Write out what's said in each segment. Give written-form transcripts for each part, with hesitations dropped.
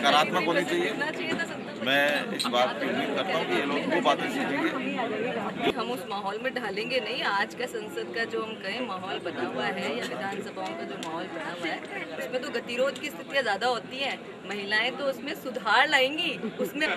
सकारात्मक होनी चाहिए। मैं इस बात की उम्मीद करता हूँ कि ये लोग वो बातें सीखेंगे। हम उस माहौल में ढालेंगे नहीं। आज का संसद का जो हम कहें माहौल बना हुआ है या विधानसभाओं का जो माहौल बना हुआ है, उसमें तो गतिरोध की स्थितियाँ ज़्यादा होती हैं। महिलाएं तो उसमें सुधार लाएंगी। उसमें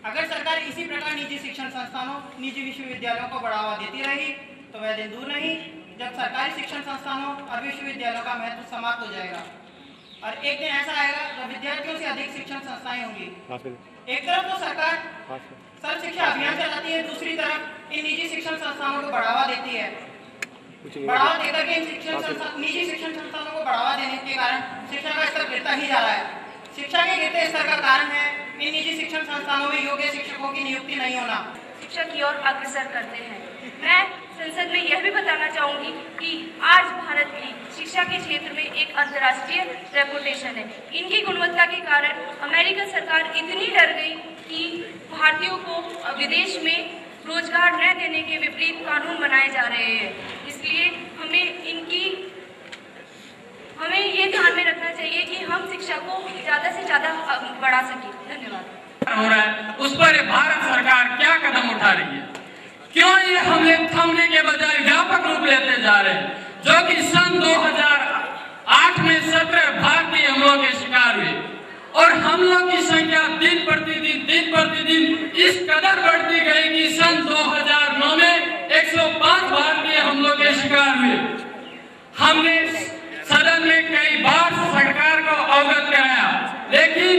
अगर सरकार इसी प्रकार निजी शिक्षण संस्थानों, निजी विश्वविद्यालयों को बढ़ावा देती रही तो वह दिन दूर नहीं जब सरकारी शिक्षण संस्थानों और विश्वविद्यालयों का महत्व समाप्त हो जाएगा और एक दिन ऐसा आएगा जब विद्यार्थियों से अधिक शिक्षण संस्थाएं होंगी। एक तरफ तो सरकार सर्व शिक्षा अभियान चलाती है, दूसरी तरफ इन निजी शिक्षण संस्थानों को बढ़ावा देती है। बढ़ावा देकर के निजी शिक्षण संस्थानों को बढ़ावा देने के कारण शिक्षा का स्तर गिरता ही जा रहा है। शिक्षा के गिरते स्तर का कारण है इन निजी शिक्षण संस्थानों में योग्य शिक्षकों की नियुक्ति नहीं होना। शिक्षा की ओर अग्रसर करते हैं। मैं संसद में यह भी बताना चाहूंगी कि आज भारत की शिक्षा के क्षेत्र में एक अंतर्राष्ट्रीय रेपुटेशन है। इनकी गुणवत्ता के कारण अमेरिकन सरकार इतनी डर गई कि भारतीयों को विदेश में रोजगार न देने के विपरीत कानून बनाए जा रहे हैं। इसलिए हमें ये ध्यान में रखना चाहिए कि हम शिक्षा को ज्यादा से ज्यादा बढ़ा सकें। धन्यवाद। हो रहा है उस पर भारत सरकार क्या कदम उठा रही है? क्यों ये हमले थमने के बजाय व्यापक रूप लेते जा रहे हैं, जो कि सन 2008 में 17 भारतीय हमलों के शिकार हुए और हमलों की संख्या दिन प्रतिदिन इस कदर बढ़ती गई कि सन 2009 में 105 भारतीय हमलों के शिकार हुए। हमने सदन में कई बार सरकार को अवगत कराया, लेकिन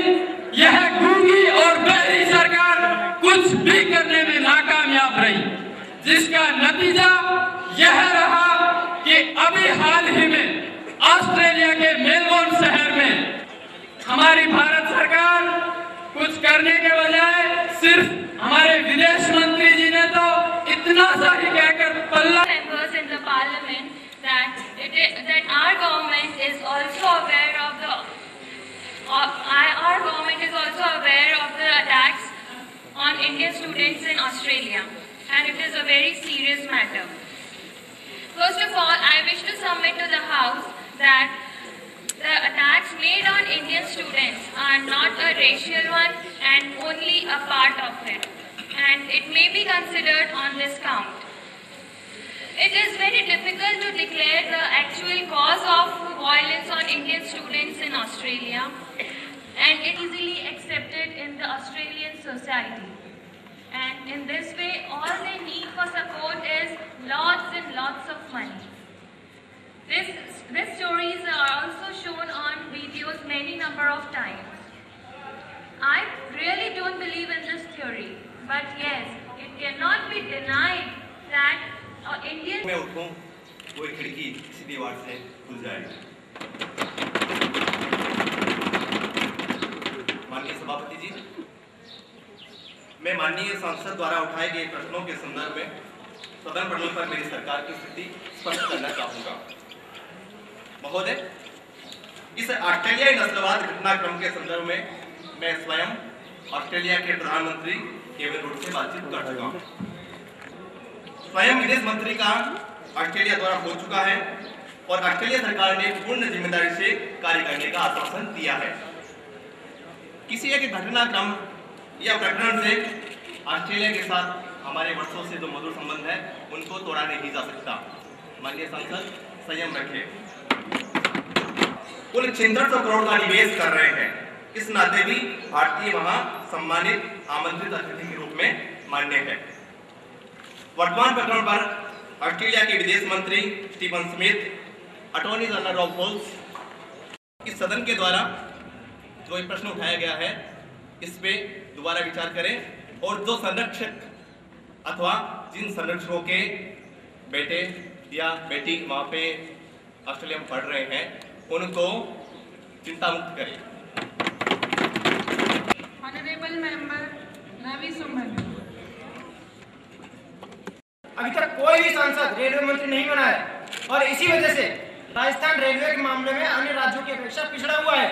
यह गूंगी और बहरी सरकार कुछ भी करने में नाकामयाब रही, जिसका नतीजा यह रहा कि अभी हाल ही में ऑस्ट्रेलिया के मेलबोर्न शहर में हमारी भारत सरकार कुछ करने के बजाय सिर्फ हमारे विदेश मंत्री जी ने तो इतना सा ही कहकर पल्ला that our government is also aware of the attacks on Indian students in Australia, and it is a very serious matter. First of all, I wish to submit to the House that the attacks made on Indian students are not a racial one and only a part of it, and it may be considered on this count. It is very difficult to declare the actual cause of violence on Indian students in Australia, and it is easily accepted in the Australian society. And in this way, all they need for support is lots and lots of money. These stories are also shown on videos many number of times. I really don't believe in this theory, but yes, it cannot be denied that Indian... मैं उठूं, वो खिड़की इसी दीवार से खुल जाएगी। माननीय सभापति जी, मैं माननीय सांसद द्वारा उठाए गए प्रश्नों के संदर्भ में सदन प्रश्नों पर मेरी सरकार की स्थिति स्पष्ट करना चाहूंगा। महोदय, इस ऑस्ट्रेलियाई नस्लवाद घटनाक्रम के संदर्भ में मैं स्वयं ऑस्ट्रेलिया के प्रधानमंत्री केविन रुड से बातचीत कर चुका हूँ। स्वयं विदेश मंत्री का ऑस्ट्रेलिया दौरा हो चुका है और ऑस्ट्रेलिया सरकार ने पूर्ण जिम्मेदारी से कार्य करने का आश्वासन दिया है। किसी एक घटनाक्रम या प्रकरण से ऑस्ट्रेलिया के साथ हमारे वर्षों से जो मधुर संबंध है उनको तोड़ा नहीं जा सकता। माननीय सांसद संयम रखें। कुल 600 करोड़ का निवेश कर रहे हैं, इस नाते भी भारतीय वहां सम्मानित आमंत्रित अतिथि के रूप में मान्य है। वर्तमान प्रकरण पर ऑस्ट्रेलिया के विदेश मंत्री Steven Smith, attorney general Rob Hulls, इस सदन के द्वारा जो एक प्रश्न उठाया गया है इस पे दोबारा विचार करें और जो संरक्षक अथवा जिन संरक्षकों के बेटे या बेटी वहां पे ऑस्ट्रेलिया में पढ़ रहे हैं उनको चिंता मुक्त करें। ऑनरेबल मेंबर रवि सुमन। अभी तक कोई भी सांसद रेलवे मंत्री नहीं बना है और इसी वजह से राजस्थान रेलवे के मामले में अन्य राज्यों की अपेक्षा पिछड़ा हुआ है।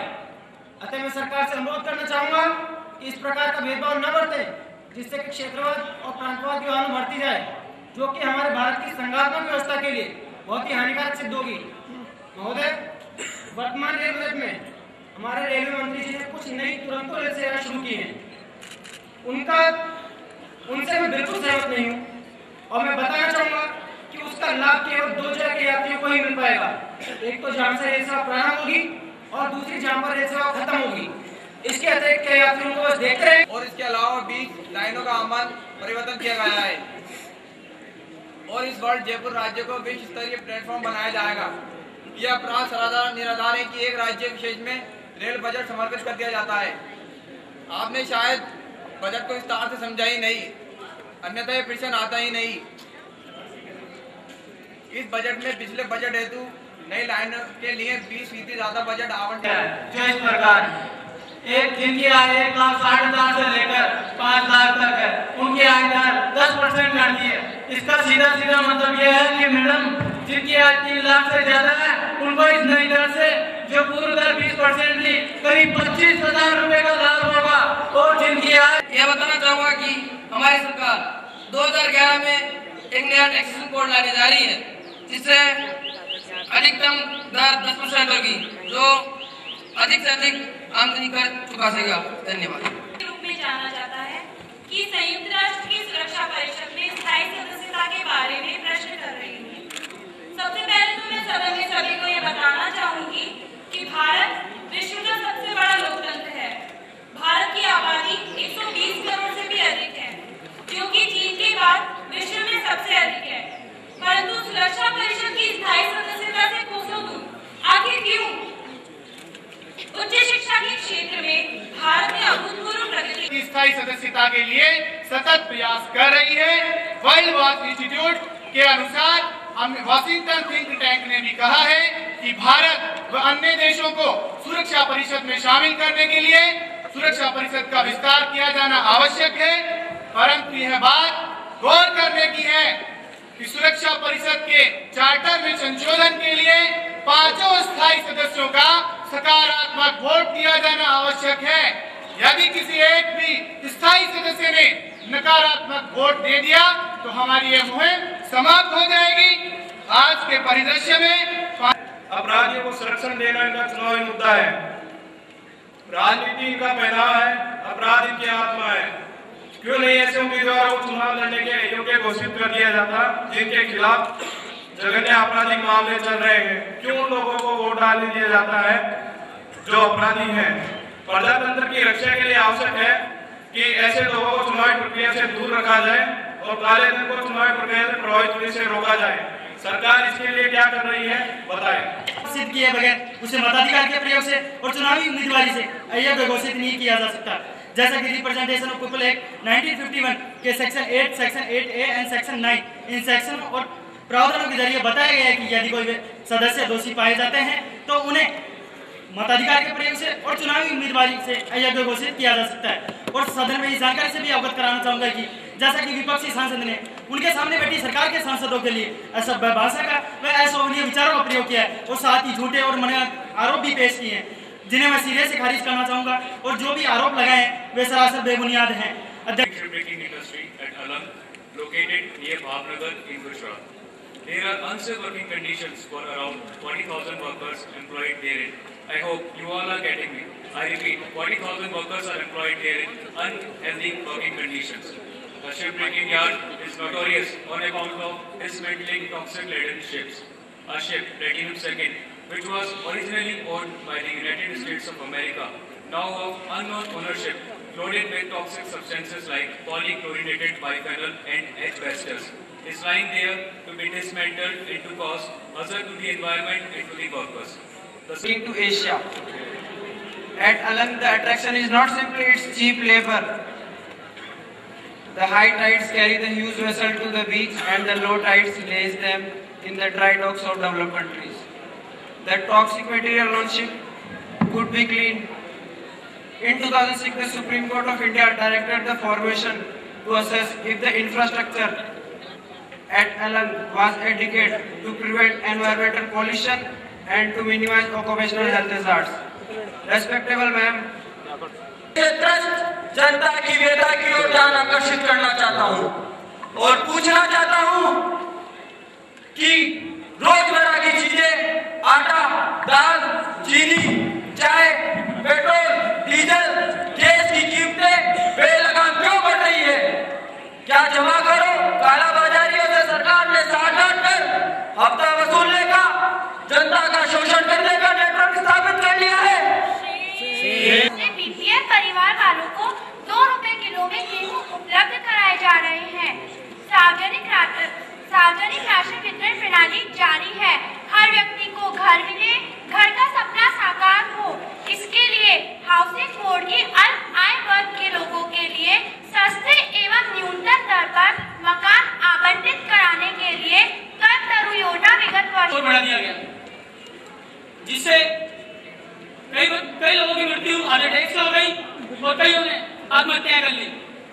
अतः मैं सरकार से अनुरोध करना चाहूंगा कि इस प्रकार का भेदभाव न बरतें जिससे कि क्षेत्रवाद और प्रांतवाद की भावना बढ़ती जाए, जो कि हमारे भारत की संघात्मक व्यवस्था के लिए बहुत ही हानिकारक सिद्ध होगी। महोदय, वर्तमान रेल बजट में हमारे रेलवे मंत्री जी ने कुछ नई तुरंत रेल सेवा शुरू की है, उनसे मैं बिल्कुल सहमत नहीं हूँ और मैं बताना चाहूँगा कि उसका लाभ केवल 2 जगह के यात्रियों को ही मिल पाएगा। एक तो जहाँ से रेल सेवा प्रारंभ होगी और दूसरी जहाँ पर रेल सेवा खत्म होगी। इसके अतिरिक्त के यात्रियों को बस देखते रहे। और इसके अलावा 20 लाइनों का अमल परिवर्तन किया गया है और इस वर्ष जयपुर राज्य को विश्व स्तरीय प्लेटफॉर्म बनाया जाएगा। यह अपराध साधारण निराधार है कि एक राज्य विशेष में रेल बजट समर्पित कर दिया जाता है। आपने शायद बजट को विस्तार से समझा ही नहीं, अन्यथा यह प्रश्न आता ही नहीं। इस बजट में पिछले बजट हेतु नई लाइनों के लिए 20% ज्यादा बजट आवंटित जो इस प्रकार एक जिनकी आय 1,60,000 से लेकर 5 लाख तक है, उनकी आय दर 10% कर दी है। इसका सीधा मतलब यह है कि मैडम जिनकी आय 3 लाख से ज्यादा है, उनको इस नई दर से जो पूर्व दर 20% थी, करीब 25,000 रुपए का लाभ होगा। और जिनकी आय, यह बताना चाहूंगा कि हमारी सरकार 2011 में एक नया टैक्सेशन कोड लाने जा रही है, जिससे अधिकतम दर 10% होगी, जो अधिक से अधिक आमदनी कर चुका सकेगा। धन्यवाद। रूप में जाना जाता है कि संयुक्त राष्ट्र की सुरक्षा परिषद में स्थायी सदस्यता के बारे में प्रश्न कर रही हूँ। सबसे पहले तो मैं सदन में सभी को यह बताना चाहूंगी कि भारत विश्व का सबसे बड़ा लोकतंत्र है। भारत की आबादी 120 करोड़ से भी अधिक है, जो कि चीन के बाद विश्व में सबसे अधिक है। परंतु सुरक्षा परिषद की स्थायी सदस्यता से कोसों दूर। आखिर क्यों? उच्च शिक्षा के क्षेत्र में भारत ने अभूतपूर्व प्रगति की स्थायी सदस्यता के लिए सतत प्रयास कर रही है। वर्ल्ड वॉच इंस्टीट्यूट के अनुसार वाशिंगटन थिंक टैंक ने भी कहा है कि भारत व अन्य देशों को सुरक्षा परिषद में शामिल करने के लिए सुरक्षा परिषद का विस्तार किया जाना आवश्यक है। परंतु यह बात गौर करने की है कि सुरक्षा परिषद के चार्टर में संशोधन के लिए 5 स्थायी सदस्यों का सकारात्मक वोट दिया जाना आवश्यक है। यदि किसी एक भी स्थायी सदस्य ने नकारात्मक वोट दे दिया तो हमारी यह मुहिम समाप्त हो जाएगी। आज के परिदृश्य में अपराधियों को संरक्षण देना इनका चुनावी मुद्दा है। राजनीति इनका पहनावा है, अपराध इनकी आत्मा है। क्यों नहीं ऐसे उम्मीदवारों को चुनाव लड़ने के योग्य घोषित कर दिया जाता जिनके खिलाफ जघन्य आपराधिक मामले चल रहे हैं? क्यों उन लोगों को वोट डालने दिया जाता है जो अपराधी हैं? प्रजातंत्र की रक्षा के लिए आवश्यक है कि ऐसे लोगों को चुनावी प्रक्रिया से दूर रखा जाए और काले धन को चुनावी प्रक्रिया से प्रभावित होने से रोका जाए। सरकार इसके लिए क्या कर रही है, बताएं। सिद्ध किए बगैर उसे मताधिकार के प्रयोग से और चुनावी उम्मीदवारी से अयोग्य घोषित नहीं किया जा सकता। जैसा कि रिप्रेजेंटेशन ऑफ पीपल एक्ट 1951 के section 8, section 8A and section 9 in section और प्रावधानों के जरिए बताया गया है कि यदि कोई सदस्य दोषी पाए जाते हैं तो उन्हें मताधिकार के प्रयोग से और चुनावी उम्मीदवारी से अयोग्य घोषित किया जा सकता है। और सदन में इस जानकारी से भी अवगत कराना चाहूंगा कि जैसा कि विपक्षी सांसद ने उनके सामने बैठी सरकार के सांसदों के लिए ऐसा भाषा का व अशोभनीय विचारों का प्रयोग किया है और साथ ही झूठे और मनगढ़ंत आरोप भी पेश किए हैं, जिन्हें मैं सिरे से खारिज करना चाहूंगा। और जो भी आरोप लगाए हैं वे सरासर बेबुनियाद हैं। There are unsafe working conditions for around 40,000 workers employed therein. I hope you all are getting me. I repeat, 40,000 workers are employed here in unhealthy working conditions. The shipbreaking yard is notorious on account of dismantling toxic-laden ships. A ship, Platinum II, which was originally owned by the United States of America, now of unknown ownership, loaded with toxic substances like polychlorinated biphenyl and asbestos, is lying there to be dismantled and to cause hazard to the environment and to the workers. To Asia. At Alang, the attraction is not simply its cheap labor. The high tides carry the huge vessel to the beach and the low tides lays them in the dry docks of developed countries. The toxic material on ship could be cleaned. In 2006, the Supreme Court of India directed the formation to assess if the infrastructure at Alang was adequate to prevent environmental pollution and to minimize occupational health hazards. Respectable ma'am, जनता की व्यथा की ओर ध्यान आकर्षित करना चाहता हूं और पूछना चाहता हूं कि रोजमर्रा की चीजें, आटा, दाल, चीनी, चाय, पेट्रोल, डीजल, गैस की कीमतें बेलगाम क्यों बढ़ रही है? क्या जमा करो काला बाजारियों से सरकार ने साठ कर हफ्ता वसूलने का, जनता का शोषण करने का नेटवर्क स्थापित कर लिया है? बीपीएल परिवार वालों को 2 रुपए किलो में गेहूं उपलब्ध कराए जा रहे हैं। सार्वजनिक राशन वितरण प्रणाली जारी है। हर व्यक्ति को घर मिले, घर का सपना साकार हो। इसके लिए हाउसिंग बोर्ड की अल्प आय वर्ग के लोगों के लिए सस्ते एवं न्यूनतम दर पर मकान आवंटित कराने के लिए कल्पतरु योजना विगत वर्ष बढ़ा दिया गया, जिससे कई लोगों की मृत्यु हार्ट अटैक से हो गई और कईयों ने आत्महत्या कर ली।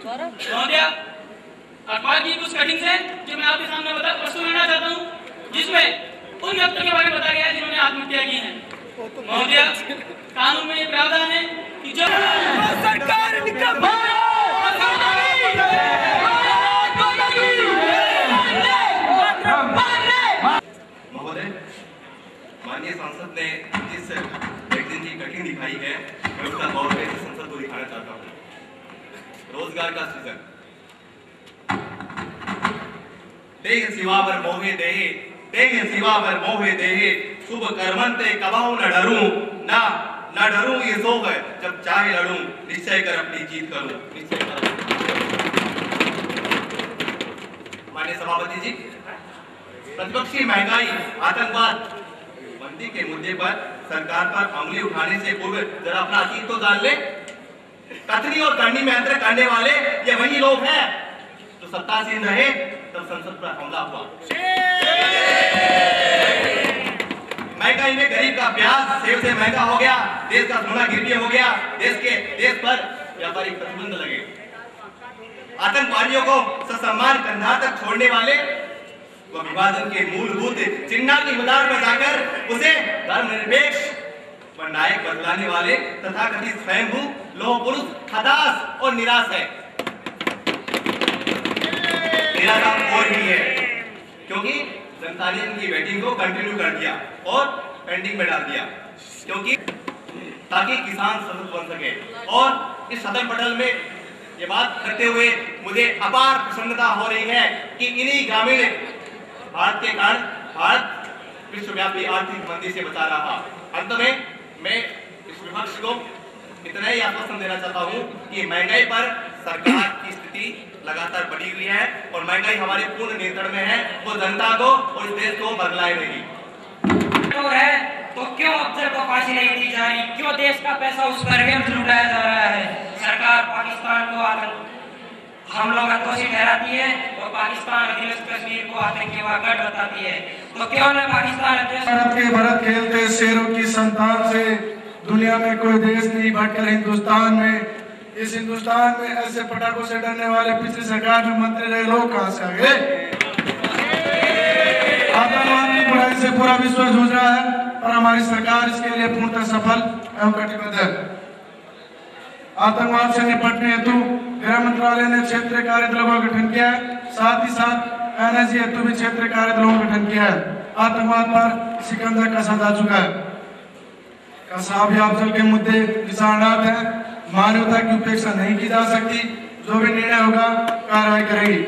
महोदया, अखबार की कुछ कटिंग्स हैं जो मैं आपके सामने प्रस्तुत करना चाहता हूं, जिसमें उन व्यक्तियों के बारे में बताया गया है जिन्होंने आत्महत्या की है। महोदया, कानून में ये प्रावधान है कि जो सरकार महोदय, माननीय सांसद ने जिस व्यक्ति की कठिन दिखाई है, मैं उसका गौर में संसद को दिखाना चाहता हूँ। रोजगार का सृजन। देह सिवावर मोहे देहे, देह सिवावर मोहे देहे, शुभ कर्मंते कबाऊ न डरूं, न डरूं ये सो है जब चाहे लड़ूं, निश्चय कर अपनी जीत करूं, निश्चय कर। माननीय सभापति जी, प्रतिपक्षी महंगाई, आतंकवाद, मंदी के मुद्दे पर सरकार पर अंगुली उठाने से पूर्व जरा अपना अतीत तो जान ले। कथनी और करनी में अंतर करने वाले ये वही लोग हैं जो सत्तासीन रहे तब संसद पर हमला हुआ। महंगाई में गरीब का प्याज सेब से महंगा हो गया, देश का सोना गिरवी हो गया, देश पर व्यापारिक प्रतिबंध लगे। आतंकवादियों को ससम्मान कंधा तक छोड़ने वाले व विभाजन के मूलभूत चिन्ह की मदार में जाकर उसे धर्मनिरपेक्ष व नायक बदलाने वाले तथाकथित स्वयंभू लोह पुरुष हताश और निराश है। मेरा काम और ही है, क्योंकि जनता ने इनकी बैटिंग को कंटिन्यू कर दिया और पेंडिंग में डाल दिया, क्योंकि ताकि किसान सशक्त बन सके। और इस सदन पटल में ये बात करते हुए मुझे अपार प्रसन्नता हो रही है कि इन्हीं ग्रामीण भारत के कारण भारत विश्वव्यापी आर्थिक मंदी से बचा रहा। अंत में मैं इस विपक्ष को इतना ही आश्वासन देना चाहता हूं कि महंगाई पर सरकार की स्थिति लगातार बढ़ी हुई है और महंगाई हमारे पूर्ण नियंत्रण में है। वो जनता को और इस देश को बदलाए नहीं तो है, तो क्यों अफसर को फांसी नहीं दी जा रही? क्यों देश का पैसा उस पर लुटाया जा रहा है? सरकार पाकिस्तान को हम लोग दोषी ठहराती है और पाकिस्तान अधिनिवेश कश्मीर को आतंकवाद गढ़ बताती है। तो क्यों न पाकिस्तान भारत के भरत खेलते शेरों की संतान से दुनिया में कोई देश नहीं बढ़कर हिंदुस्तान में, इस हिंदुस्तान में ऐसे पटाखों से डरने वाले पिछली सरकार में मंत्री रहे लोग कहां से आ गए? आतंकवाद की बुराई से पूरा विश्व जूझ रहा है और हमारी सरकार इसके लिए पूर्णतः सफल एवं कटिबद्ध है। आतंकवाद से निपटने हेतु गृह मंत्रालय ने क्षेत्रीय कार्यदलों का गठन किया है, साथ ही साथ एनएसजी हेतु भी क्षेत्रीय कार्यदलों का गठन किया है। आतंकवाद पर सिकंदर कसा जा चुका है। कसाब अफजल के मुद्दे विचारणार्थ है, मानवता की उपेक्षा नहीं की जा सकती, जो भी निर्णय होगा कार्रवाई करेगी।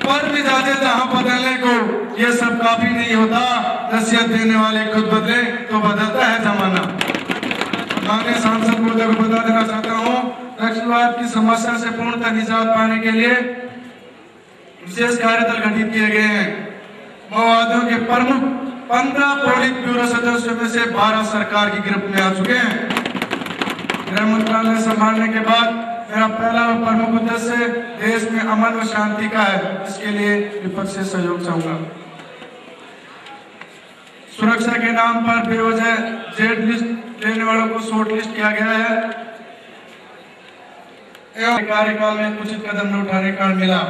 पर मिजाजे जहां बदलने को ये सब काफी नहीं होता, नसीहत देने वाले खुद बदले तो बदलता है जमाना। माननीय सांसद महोदय को बता देना चाहता हूँ, नक्सलवाद की समस्या से पूर्णतः निजात पाने के लिए विशेष कार्यदल गठित किए गए हैं। माओवादियों के प्रमुख 15 पोलित ब्यूरो सदस्यों में से 12 सरकार की गिरफ्त में आ चुके हैं। गृह मंत्रालय संभालने के बाद मेरा पहला व प्रमुख उद्देश्य देश में अमन व शांति का है। इसके लिए विपक्ष से सहयोग चाहूंगा। सुरक्षा के नाम पर बेवजह जेड लिस्ट लेने वालों को शॉर्ट लिस्ट किया गया है एवं कार्यकाल में उचित कदम न उठाने का मिला।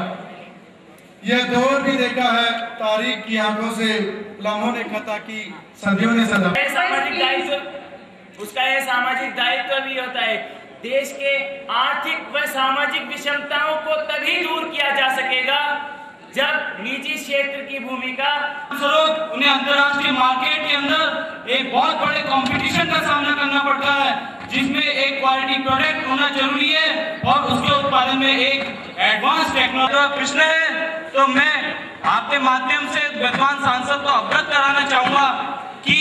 यह दौर भी देखा है तारीख की आंखों से, लम्हों ने खता की, सदियों ने सदा। सामाजिक दायित्व, उसका यह सामाजिक दायित्व भी होता है। देश के आर्थिक व सामाजिक विषमताओं को तभी दूर किया जा सकेगा जब निजी क्षेत्र की भूमिका उन्हें अंतर्राष्ट्रीय मार्केट के अंदर एक बहुत बड़े कंपटीशन का सामना करना पड़ता है, जिसमें एक क्वालिटी प्रोडक्ट होना जरूरी है और उसके उत्पादन में एक एडवांस टेक्नोलॉजी प्रश्न है। तो मैं आपके माध्यम से विद्वान सांसद को अवगत कराना चाहूंगा कि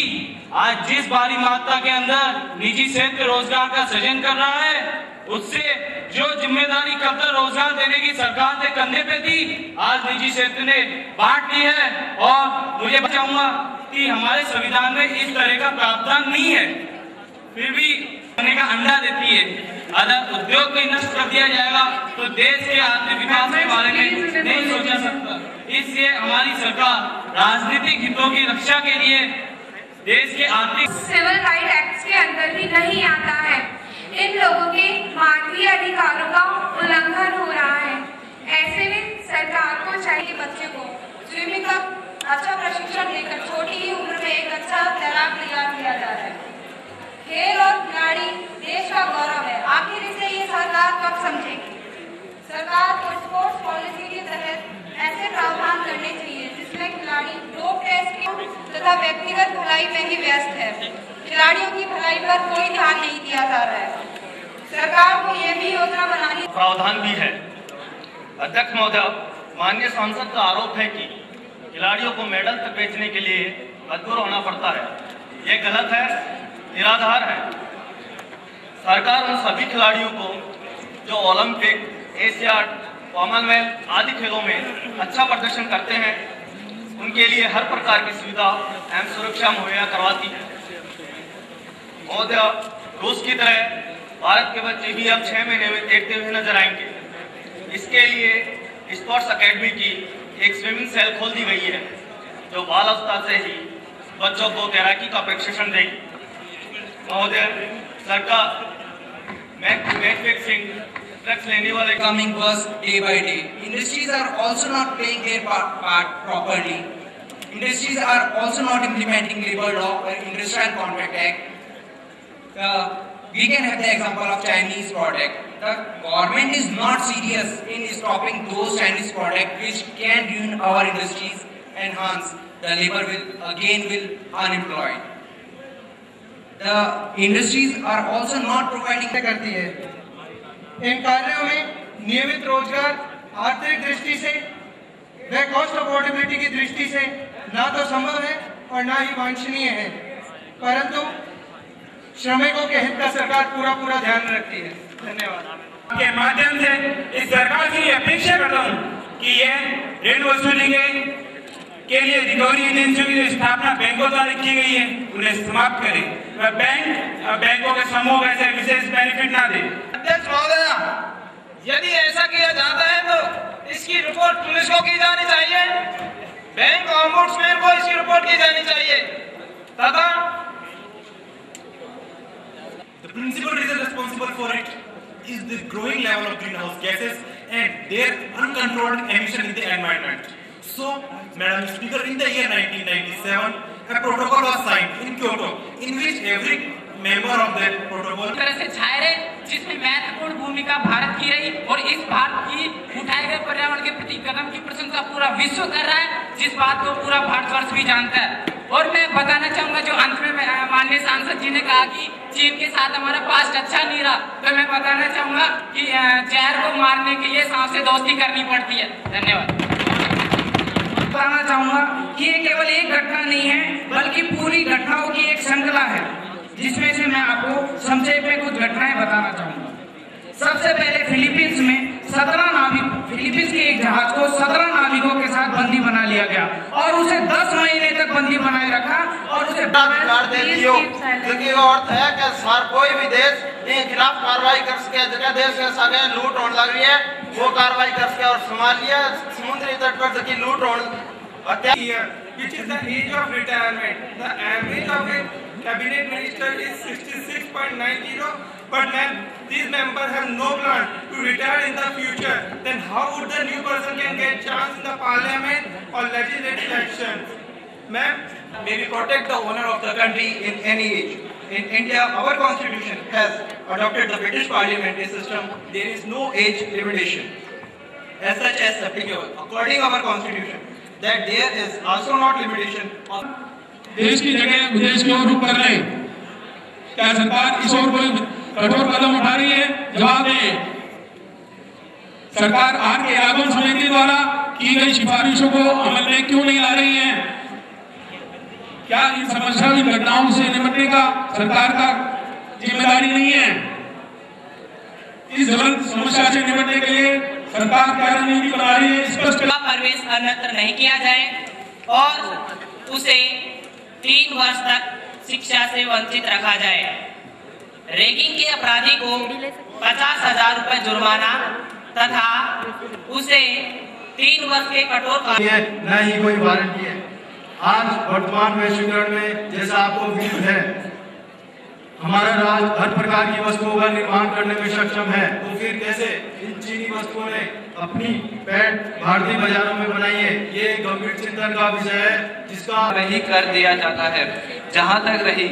आज जिस भारी मात्रा के अंदर निजी क्षेत्र रोजगार का सृजन कर रहा है, उससे जो जिम्मेदारी कब तक रोजगार देने की सरकार के कंधे पे थी, आज निजी क्षेत्र ने बांट ली है। और मुझे चाहूंगा कि हमारे संविधान में इस तरह का प्रावधान नहीं है, फिर भी करने का अंडा देती है। अगर उद्योग को नष्ट कर दिया जाएगा तो देश के आर्थिक विकास के बारे में नहीं सोचा सकता। इसलिए हमारी सरकार राजनीतिक हितों की रक्षा के लिए देश के आर्थिक सिविल राइट एक्ट के अंदर भी नहीं आता है। इन लोगों के मानवीय अधिकारों का उल्लंघन हो रहा है। ऐसे में सरकार को चाहिए बच्चे को स्विमिंग का अच्छा प्रशिक्षण देकर छोटी ही उम्र में एक अच्छा तैराक तैयार किया जा रहा है। खेल और खिलाड़ी देश का गौरव है। आखिर इसे ये सरकार कब समझेगी? सरकार को स्पोर्ट्स पॉलिसी के तहत ऐसे प्रावधान करने चाहिए जिसमें खिलाड़ी डोप टेस्ट तथा व्यक्तिगत भलाई में ही व्यस्त है। खिलाड़ियों की भलाई पर कोई ध्यान नहीं दिया जा रहा है। सरकार को ये भी योजना बनानी प्रावधान भी है। अध्यक्ष महोदय, माननीय सांसद का आरोप है कि खिलाड़ियों को मेडल तक बेचने के लिए मजबूर होना पड़ता है। ये गलत है, निराधार है। सरकार उन सभी खिलाड़ियों को जो ओलंपिक, एशियाड, कॉमनवेल्थ आदि खेलों में अच्छा प्रदर्शन करते हैं, उनके लिए हर प्रकार की सुविधा एवं सुरक्षा मुहैया करवाती है। महोदय, रूस की तरह भारत के बच्चे भी अब 6 महीने में देखते हुए नजर आएंगे। इसके लिए स्पोर्ट्स अकेडमी की एक स्विमिंग सेल खोल दी गई है, जो बाल अवस्था से ही बच्चों को तैराकी का प्रशिक्षण देगी। महोदय, सरकार मैच फिक्सिंग ड्रग्स लेने वाले coming worse day by day. Industries are also not playing their part properly. Industries are also not implementing labor law or industrial contract act. We can have the example of Chinese product. The government is not serious in stopping those Chinese products which can ruin our industries and hence the labor will unemployed. The industries are also not providing करती है। इन कार्यों में नियमित रोजगार आर्थिक दृष्टि से व कॉस्ट अफोर्डेबिलिटी की दृष्टि से ना तो संभव है और ना ही वांछनीय है, परंतु श्रमिकों के हित का सरकार पूरा ध्यान रखती है। धन्यवाद। के माध्यम से इस सरकार से अपेक्षा करता हूँ कि ये ऋण वसूली के लिए रिकवरी एजेंसियों की स्थापना बैंकों द्वारा की गई है, उन्हें समाप्त करें। वह बैंकों के समूह वैसे विशेष बेनिफिट ना दे। अध्यक्ष महोदय, यदि ऐसा किया जाता है तो इसकी रिपोर्ट पुलिस को की जानी चाहिए, बैंक ऑम्बुड्समैन को इसकी रिपोर्ट की जानी चाहिए तथा The principal reason responsible for it is the growing level of greenhouse gases and their uncontrolled emission in the environment. So, Madam Speaker, in the year 1997, a protocol was signed in Kyoto, in which every member of that protocol तरह से छाए रहे, जिसमें महत्वपूर्ण भूमिका भारत की रही और इस भारत की उठाए गए पर्यावरण के प्रति कदम की प्रशंसा पूरा विश्व कर रहा है, जिस बात को पूरा भारतवर्ष भी जानता है। और मैं बताना चाहूंगा, जो अंत में माननीय सांसद जी ने कहा कि चीन के साथ हमारा पास्ट अच्छा नहीं रहा, तो मैं बताना चाहूंगा कि जहर को मारने के लिए सांप से दोस्ती करनी पड़ती है। धन्यवाद। बताना चाहूंगा कि ये केवल एक घटना नहीं है, बल्कि पूरी घटनाओं की एक श्रृंखला है, जिसमें से मैं आपको संक्षेप में कुछ घटनाएं बताना चाहूंगा। सबसे पहले फिलीपींस में 17 नाविक, फिलीपींस के एक जहाज को 17 नाविकों के साथ बंदी बना लिया गया और उसे 10 महीने तक बंदी बनाए रखा और उसे जिसकी अर्थ है कि हर कोई भी देश के खिलाफ कार्रवाई कर सके, जगह देश के सागे लूट होने लग रही है वो कार्रवाई कर सके। और सोमालिया समुद्री तट पर जबकि लूट होने which is the age of retirement. The average of a cabinet minister is 66.90, but these members have no plan to retire in the future. Then how would the new person can get chance in the parliament or legislative actions? Ma'am, may we protect the honor of the country in any age. In India, our constitution has adopted the British parliamentary system, there is no age limitation as such as applicable. According to our constitution, that there is also not limitation of देश की जगह विदेश की ओर रुख कर रहे हैं। क्या सरकार इस ओर कोई कठोर कदम उठा रही है? जवाब दें। सरकार आर के आगमन समिति द्वारा की गई सिफारिशों को अमल में क्यों नहीं ला रही है? क्या इन समस्याओं की घटनाओं से निपटने का सरकार का जिम्मेदारी नहीं है? इस ज्वलंत समस्या से निपटने के लिए सरकार क्या रणनीति बना रही है? स्पष्ट प्रवेश अन्यत्र नहीं किया जाए और उसे 3 वर्ष तक शिक्षा से वंचित रखा जाए। रैगिंग के अपराधी को 50,000 रुपए जुर्माना तथा उसे 3 वर्ष के कठोर न ही कोई वारंटी है। आज वर्तमान वैश्वीकरण में जैसा आपको विदित है, हमारा राज्य हर प्रकार की वस्तुओं का निर्माण करने में सक्षम है, तो फिर कैसे इन चीनी वस्तुओं ने अपनी पैठ भारतीय बाजारों में बनाई है? ये गंभीर चिंतन का विषय है जिसका नहीं कर दिया जाता है। जहां तक रही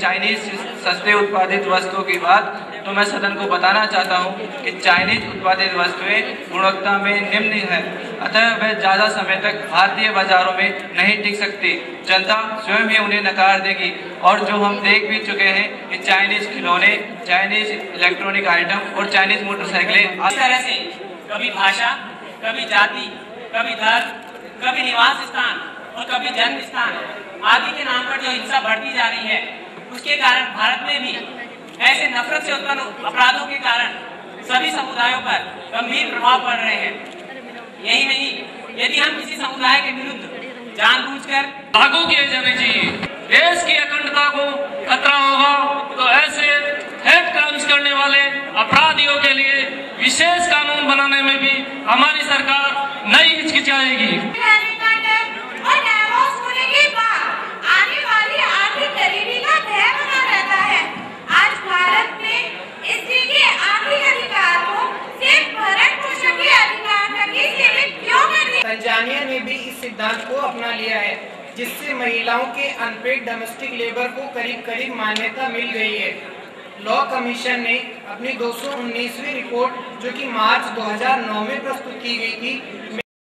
चाइनीज सस्ते उत्पादित वस्तुओं की बात, तो मैं सदन को बताना चाहता हूं कि चाइनीज उत्पादित वस्तुएं गुणवत्ता में निम्न है, अतः वह ज्यादा समय तक भारतीय बाजारों में नहीं टिक सकती। जनता स्वयं ही उन्हें नकार देगी। और जो हम देख भी चुके हैं कि चाइनीज खिलौने, चाइनीज इलेक्ट्रॉनिक आइटम और चाइनीज मोटरसाइकिलें इस तरह से कभी भाषा, कभी जाति, कभी धर्म, कभी निवास स्थान और कभी जन्म स्थान आदि के नाम पर जो हिंसा बढ़ती जा रही है, उसके कारण भारत में भी ऐसे नफरत से उत्पन्न अपराधों के कारण सभी समुदायों पर गंभीर प्रभाव पड़ रहे हैं। यही नहीं, यदि हम किसी समुदाय के विरुद्ध जानबूझकर लागू किए जाने चाहिए, देश की अखंडता को खतरा होगा, तो ऐसे हेट क्राइम्स करने वाले अपराधियों के लिए विशेष कानून बनाने में भी हमारी सरकार नहीं हिचकिचाएगी। आने वाली आर्थिक गरीबी का भय बना रहता है। आज भारत में स्त्री के आर्थिक अधिकार को सिर्फ भरण पोषण के अधिकार तक ही सीमित क्यों कर दिया? तंजानिया ने भी इस सिद्धांत को अपना लिया है, जिससे महिलाओं के अनपेड डोमेस्टिक लेबर को करीब करीब मान्यता मिल गई है। लॉ कमीशन ने अपनी 219वीं रिपोर्ट, जो कि मार्च 2009 में प्रस्तुत की गई थी,